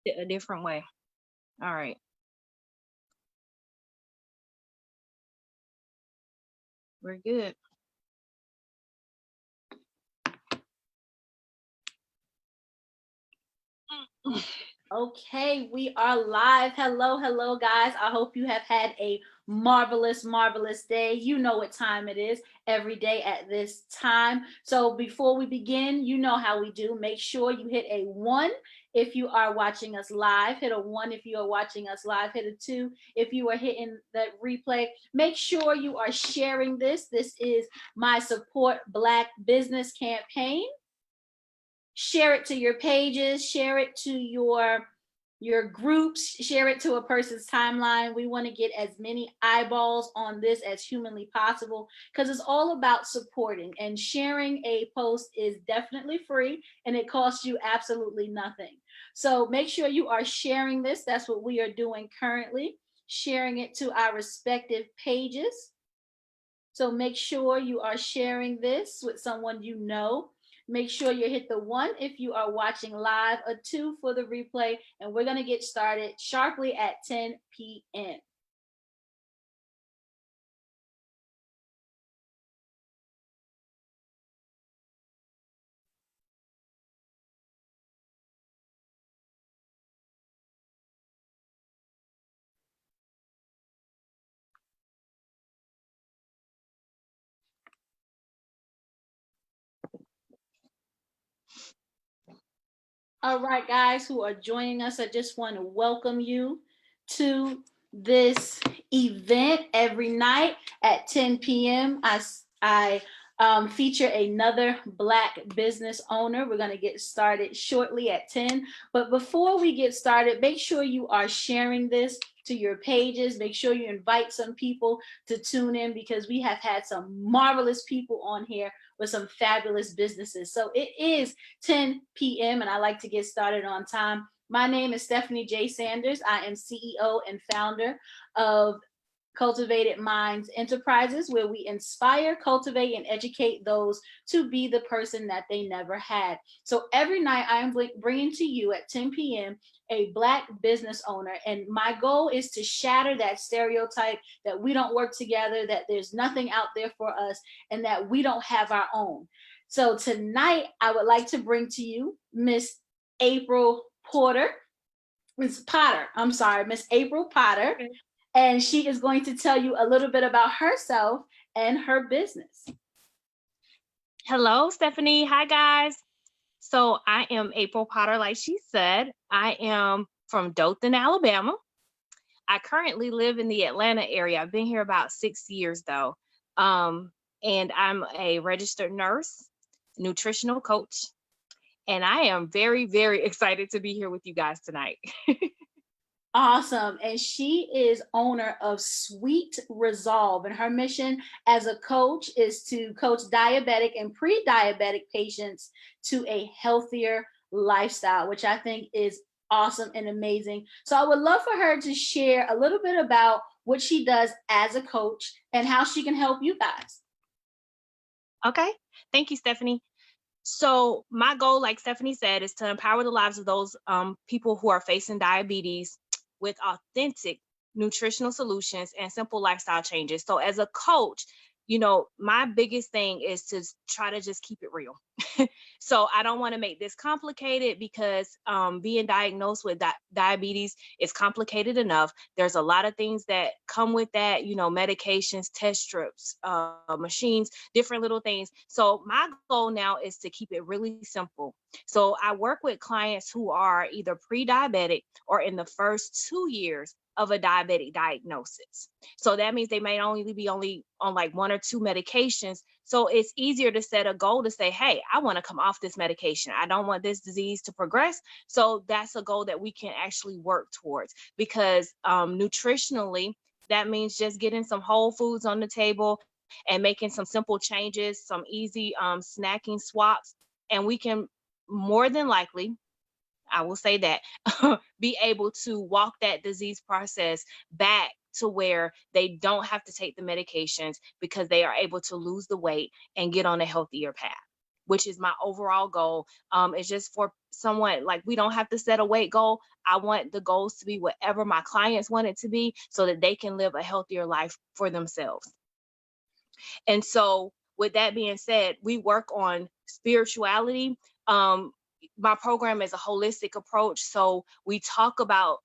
a different way. All right. We're good. Okay, we are live. Hello, hello, guys. I hope you have had a marvelous, marvelous day. You know what time it is every day at this time. So, before we begin, you know how we do. Make sure you hit a one if you are watching us live, hit a one if you are watching us live, hit a two if you are hitting that replay. Make sure you are sharing this. This is my Support Black Business campaign. Share it to your pages, share it to your groups, share it to a person's timeline. We want to get as many eyeballs on this as humanly possible because it's all about supporting, and sharing a post is definitely free and it costs you absolutely nothing. So make sure you are sharing this. That's what we are doing currently, sharing it to our respective pages. So make sure you are sharing this with someone you know. Make sure you hit the one if you are watching live, a two for the replay, and we're going to get started sharply at 10 p.m. All right, guys who are joining us, I just want to welcome you to this event every night at 10 p.m. I feature another Black business owner. We're going to get started shortly at 10. But before we get started, make sure you are sharing this to your pages. Make sure you invite some people to tune in because we have had some marvelous people on here with some fabulous businesses. So it is 10 p.m. and I like to get started on time. My name is Stephanie J. Sanders. I am CEO and founder of Cultivated Minds Enterprises, where we inspire, cultivate, and educate those to be the person that they never had. So every night I am bringing to you at 10 p.m. a Black business owner. And my goal is to shatter that stereotype that we don't work together, that there's nothing out there for us, and that we don't have our own. So tonight I would like to bring to you Miss April Porter. Miss Potter. I'm sorry, Miss April Potter, Okay. and she is going to tell you a little bit about herself and her business. Hello, Stephanie. Hi, guys. So I am April Potter, like she said. I am from Dothan, Alabama. I currently live in the Atlanta area. I've been here about 6 years, though. Um, and I'm a registered nurse, nutritional coach, and I am very, very excited to be here with you guys tonight. Awesome. And she is owner of Sweet Resolve. And her mission as a coach is to coach diabetic and pre diabetic patients to a healthier lifestyle, which I think is awesome and amazing. So I would love for her to share a little bit about what she does as a coach and how she can help you guys. Okay. Thank you, Stephanie. So my goal, like Stephanie said, is to empower the lives of those people who are facing diabetes with authentic nutritional solutions and simple lifestyle changes. So as a coach, my biggest thing is to try to just keep it real. So I don't want to make this complicated because being diagnosed with diabetes is complicated enough. There's a lot of things that come with that, medications, test strips, machines, different little things. So my goal now is to keep it really simple. So I work with clients who are either pre-diabetic or in the first 2 years of a diabetic diagnosis. So that means they may only be on like one or two medications. So it's easier to set a goal to say, hey, I want to come off this medication. I don't want this disease to progress. So that's a goal that we can actually work towards because nutritionally, that means just getting some whole foods on the table and making some simple changes, some easy snacking swaps. And we can more than likely, I will say that, be able to walk that disease process back to where they don't have to take the medications because they are able to lose the weight and get on a healthier path. which is my overall goal. It's just for someone, like, we don't have to set a weight goal. I want the goals to be whatever my clients want it to be, so that they can live a healthier life for themselves. And so, with that being said, we work on spirituality. My program is a holistic approach. So we talk about,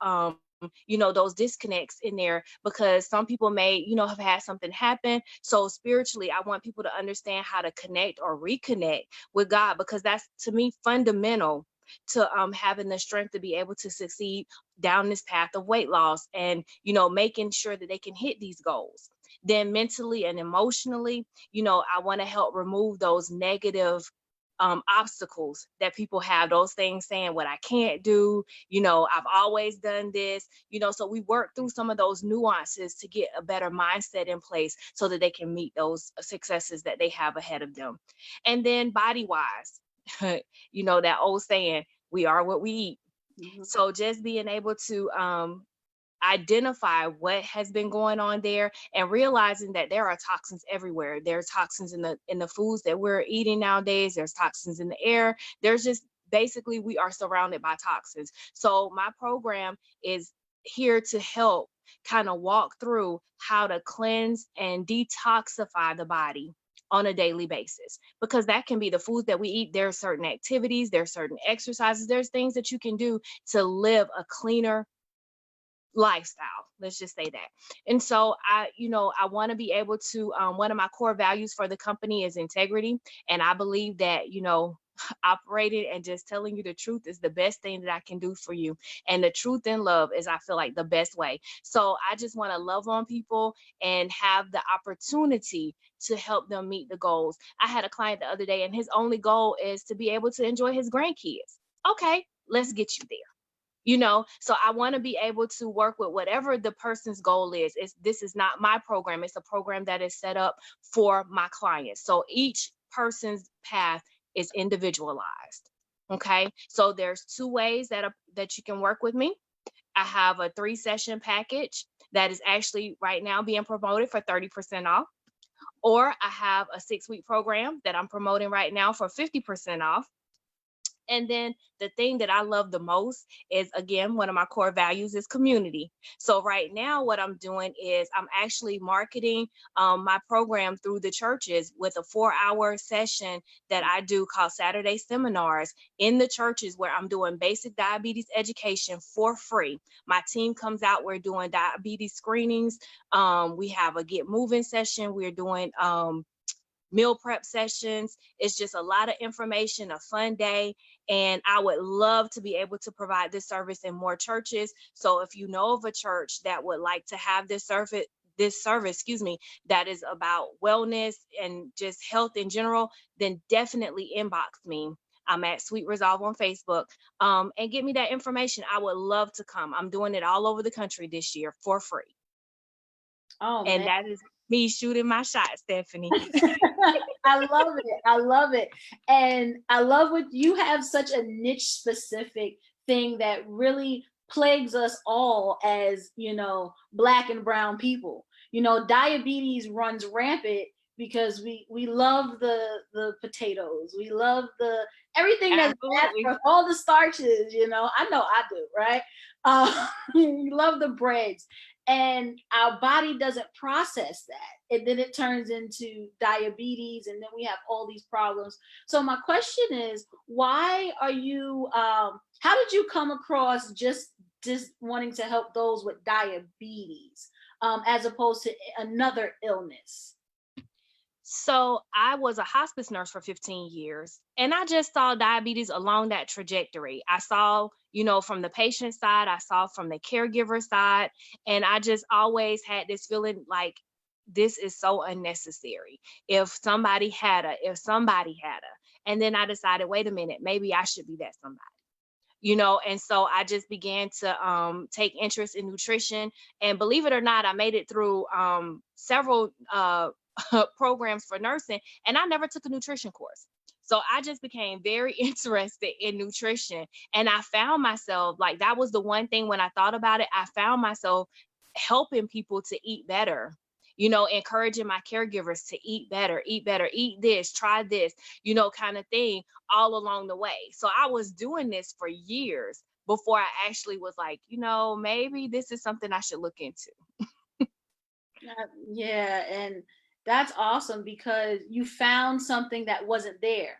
those disconnects in there, because some people may, have had something happen. So spiritually, I want people to understand how to connect or reconnect with God, because that's, to me, fundamental to having the strength to be able to succeed down this path of weight loss, and making sure that they can hit these goals. Then mentally and emotionally, I want to help remove those negative obstacles that people have, those things saying what I can't do, I've always done this, so we work through some of those nuances to get a better mindset in place, so that they can meet those successes that they have ahead of them. And then body wise, that old saying, we are what we eat. Mhm. So just being able to identify what has been going on there, and realizing that there are toxins everywhere. There are toxins in the foods that we're eating nowadays. There's toxins in the air. There's just, basically, we are surrounded by toxins. So my program is here to help kind of walk through how to cleanse and detoxify the body on a daily basis, because that can be the foods that we eat. There are certain activities, there are certain exercises, there's things that you can do to live a cleaner lifestyle, let's just say that. And so I want to be able to, one of my core values for the company is integrity, and I believe that, operating and just telling you the truth is the best thing that I can do for you. And the truth in love is, I feel like, the best way. So I just want to love on people and have the opportunity to help them meet the goals. I had a client the other day, and his only goal is to be able to enjoy his grandkids. Okay, let's get you there. So I want to be able to work with whatever the person's goal is. This is not my program. It's a program that is set up for my clients. So each person's path is individualized. Okay, so there's two ways that you can work with me. I have a 3-session package that is actually right now being promoted for 30% off, or I have a 6-week program that I'm promoting right now for 50% off. And then the thing that I love the most is, again, one of my core values is community. So right now, what I'm doing is I'm actually marketing my program through the churches with a 4-hour session that I do called Saturday seminars in the churches, where I'm doing basic diabetes education for free. My team comes out. We're doing diabetes screenings. We have a get moving session. We're doing meal prep sessions. It's just a lot of information, a fun day. And I would love to be able to provide this service in more churches. So if you know of a church that would like to have this service, that is about wellness and just health in general, then definitely inbox me. I'm at Sweet Resolve on Facebook, and get me that information. I would love to come. I'm doing it all over the country this year for free. Oh And man. that is me shooting my shot, Stephanie. I love it. I love it. And I love what you have, such a niche specific thing that really plagues us all as, black and brown people. Diabetes runs rampant because we love the potatoes. We love the everything that's bad Absolutely. for all the starches, I know I do, right? We love the breads, and our body doesn't process that, and then it turns into diabetes, and then we have all these problems. So my question is, why are you how did you come across just wanting to help those with diabetes, as opposed to another illness? So I was a hospice nurse for 15 years, and I just saw diabetes along that trajectory. I saw, from the patient side, I saw from the caregiver side, and I just always had this feeling like, this is so unnecessary. If somebody had a, and then I decided, wait a minute, maybe I should be that somebody. And so I just began to take interest in nutrition, and believe it or not, I made it through several programs for nursing, and I never took a nutrition course. So I just became very interested in nutrition, and I found myself, like, that was the one thing when I thought about it, I found myself helping people to eat better encouraging my caregivers to eat better, eat this, try this, kind of thing all along the way. So I was doing this for years before I actually was like, maybe this is something I should look into. Yeah, and that's awesome because you found something that wasn't there.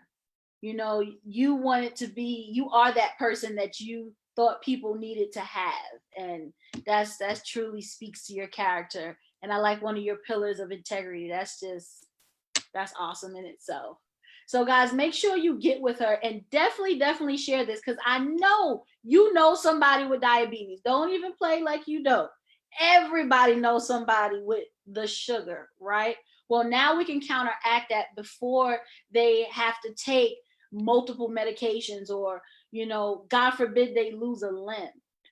You wanted to be, you are that person that you thought people needed to have. And that's truly speaks to your character. And I like one of your pillars of integrity. That's awesome in itself. So guys, make sure you get with her and definitely share this because I know you know somebody with diabetes. Don't even play like you don't. Everybody knows somebody with the sugar, right? Well, now we can counteract that before they have to take multiple medications or, God forbid they lose a limb.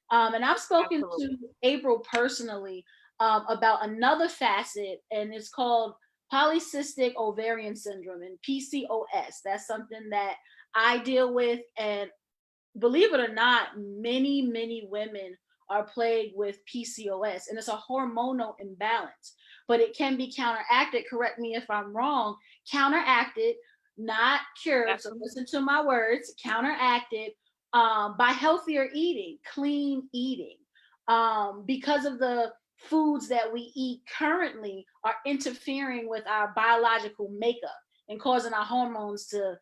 And I've spoken to Absolutely. April personally about another facet, and it's called polycystic ovarian syndrome and PCOS. That's something that I deal with. And believe it or not, many women are plagued with PCOS, and it's a hormonal imbalance. But it can be counteracted, correct me if I'm wrong, counteracted, not cured. So Absolutely. listen to my words, counteracted by healthier eating, clean eating. Because of the foods that we eat currently are interfering with our biological makeup and causing our hormones to,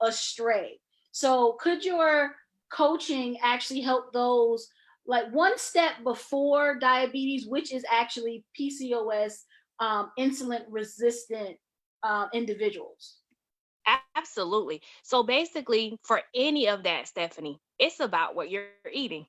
astray. So could your coaching actually help those like one step before diabetes, which is actually PCOS, insulin resistant individuals? Absolutely. So basically, for any of that, Stephanie, it's about what you're eating.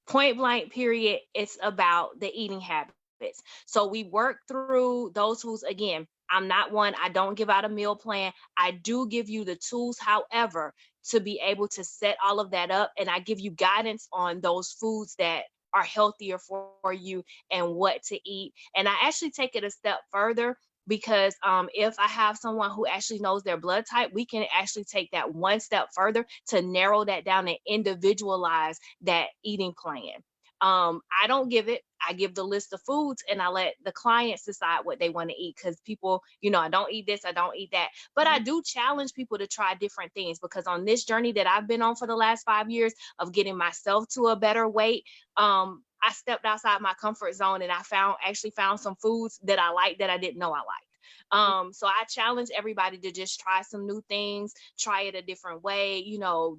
Point blank, period. It's about the eating habits. So we work through those foods. Again, I'm not one, I don't give out a meal plan. I do give you the tools, however, to be able to set all of that up. And I give you guidance on those foods that are healthier for you and what to eat. And I actually take it a step further because if I have someone who actually knows their blood type, we can actually take that one step further to narrow that down and individualize that eating plan. I don't give it. I give the list of foods and I let the clients decide what they want to eat because people, I don't eat this, I don't eat that. But I do challenge people to try different things because on this journey that I've been on for the last 5 years of getting myself to a better weight, I stepped outside my comfort zone and I actually found some foods that I like that I didn't know I liked. So I challenge everybody to just try some new things, try it a different way,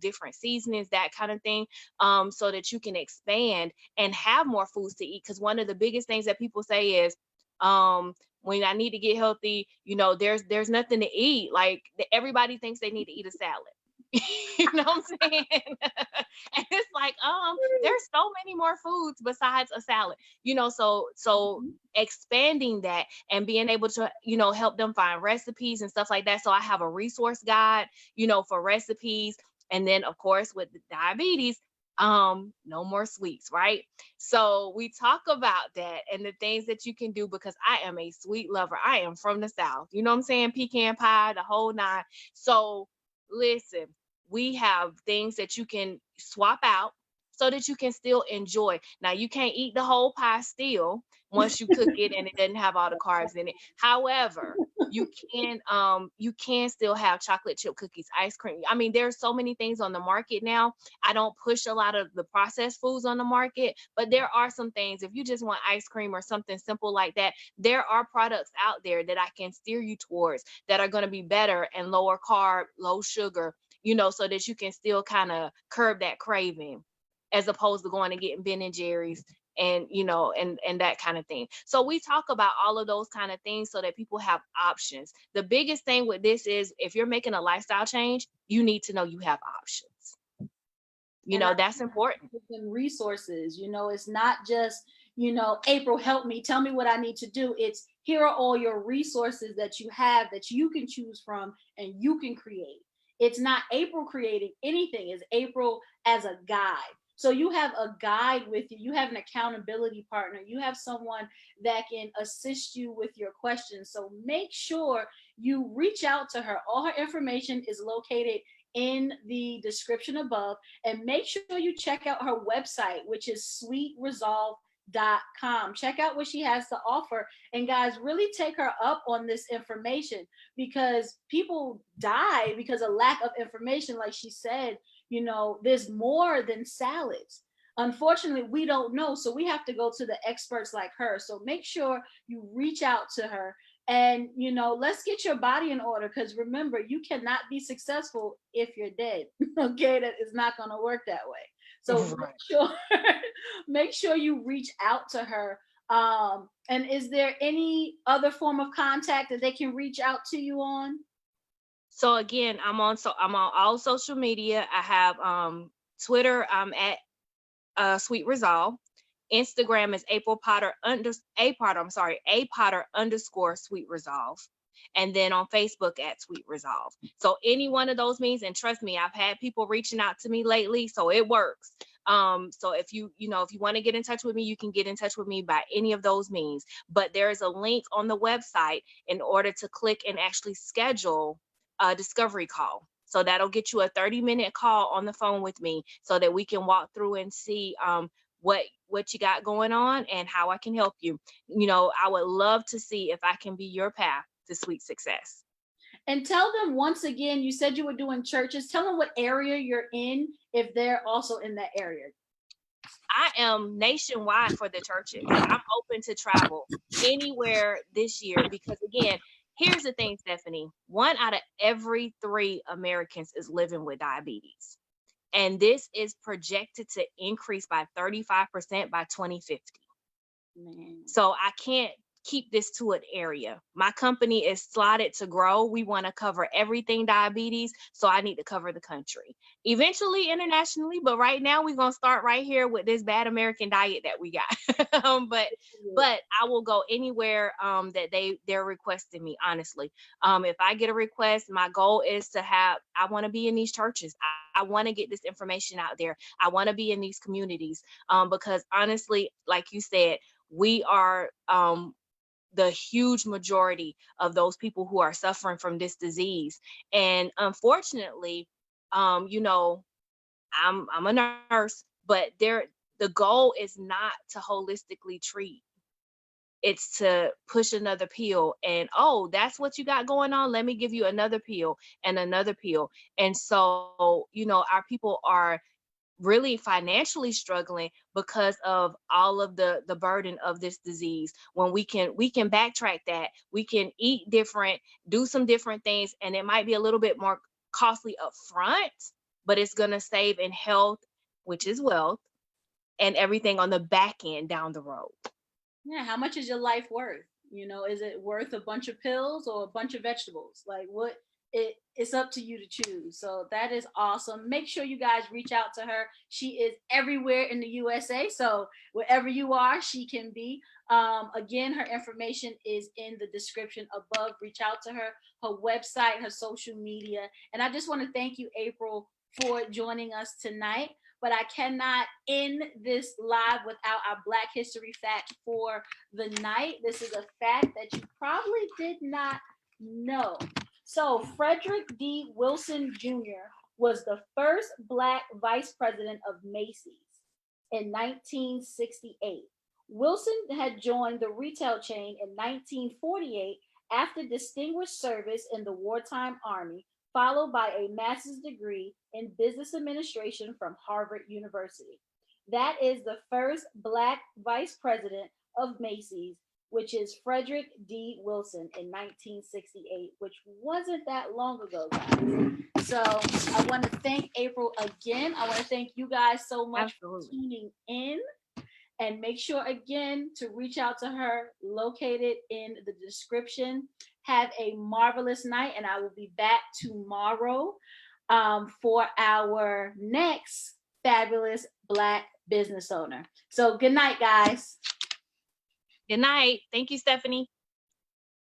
different seasonings, that kind of thing, so that you can expand and have more foods to eat. Because one of the biggest things that people say is, when I need to get healthy, there's nothing to eat. Like everybody thinks they need to eat a salad. You know what I'm saying? And it's like, there's so many more foods besides a salad, so expanding that and being able to, help them find recipes and stuff like that. So I have a resource guide, for recipes. And then of course with the diabetes, no more sweets, right? So we talk about that and the things that you can do because I am a sweet lover. I am from the South. You know what I'm saying? Pecan pie, the whole nine. So listen, we have things that you can swap out so that you can still enjoy. Now you can't eat the whole pie still once you cook it and it doesn't have all the carbs in it. However, you can still have chocolate chip cookies, ice cream. I mean, there's so many things on the market now. I don't push a lot of the processed foods on the market, but there are some things. If you just want ice cream or something simple like that, there are products out there that I can steer you towards that are going to be better and lower carb, low sugar, so that you can still kind of curb that craving as opposed to going and getting Ben and Jerry's and and that kind of thing. So we talk about all of those kind of things so that people have options. The biggest thing with this is if you're making a lifestyle change, you need to know you have options. And I That's important. give them resources. It's not just, April, help me, tell me what I need to do. It's here are all your resources that you have that you can choose from and you can create. It's not April creating anything, it's April as a guide. So you have a guide with you, you have an accountability partner, you have someone that can assist you with your questions. So make sure you reach out to her. All her information is located in the description above. And make sure you check out her website, which is Check out what she has to offer. And guys, really take her up on this information, because people die because of lack of information. Like she said, there's more than salads. Unfortunately, we don't know. So we have to go to the experts like her. So make sure you reach out to her, and let's get your body in order, because remember, you cannot be successful if you're dead. Okay, that is not going to work that way. So make Right. sure make sure you reach out to her. And is there any other form of contact that they can reach out to you on? So again, I'm on all social media. I have Twitter, I'm at Sweet Resolve. Instagram is A Potter underscore Sweet Resolve. And then on Facebook at Sweet Resolve. So any one of those means, and trust me, I've had people reaching out to me lately, so it works. So if if you want to get in touch with me, you can get in touch with me by any of those means. But there is a link on the website in order to click and actually schedule a discovery call. So that'll get you a 30-minute call on the phone with me so that we can walk through and see what you got going on and how I can help you. I would love to see if I can be your path to sweet success. And tell them once again, you said you were doing churches. Tell them what area you're in, if they're also in that area. I am nationwide for the churches. I'm open to travel anywhere this year because, again, here's the thing, Stephanie. 1 out of every 3 Americans is living with diabetes. And this is projected to increase by 35% by 2050. Man. So I can't keep this to an area. My company is slotted to grow. We want to cover everything diabetes. So I need to cover the country, eventually internationally. But right now we're going to start right here with this bad American diet that we got. But I will go anywhere that they're requesting me, honestly. If I get a request, my goal is I want to be in these churches. I want to get this information out there. I want to be in these communities because honestly, like you said, we are the huge majority of those people who are suffering from this disease. And unfortunately, I'm a nurse, but the goal is not to holistically treat. It's to push another pill and, oh, that's what you got going on. Let me give you another pill and another pill. And so, our people are really financially struggling because of all of the burden of this disease. When we can backtrack that, we can eat different, do some different things, and it might be a little bit more costly up front, but it's going to save in health, which is wealth, and everything on the back end down the road. Yeah, how much is your life worth? Is it worth a bunch of pills or a bunch of vegetables? Like, what? It's up to you to choose. So that is awesome. Make sure you guys reach out to her. She is everywhere in the USA, so wherever you are, she can be. Again, her information is in the description above. Reach out to her, her website, her social media. And I just want to thank you, April, for joining us tonight. But I cannot end this live without our Black History fact for the night. This is a fact that you probably did not know. So Frederick D. Wilson Jr. was the first Black vice president of Macy's in 1968. Wilson had joined the retail chain in 1948 after distinguished service in the wartime army, followed by a master's degree in business administration from Harvard University. That is the first Black vice president of Macy's, which is Frederick D. Wilson in 1968, which wasn't that long ago, guys. So I want to thank April again. I want to thank you guys so much for tuning in. And make sure again to reach out to her, located in the description. Have a marvelous night, and I will be back tomorrow for our next fabulous Black business owner. So good night, guys. Good night. Thank you, Stephanie.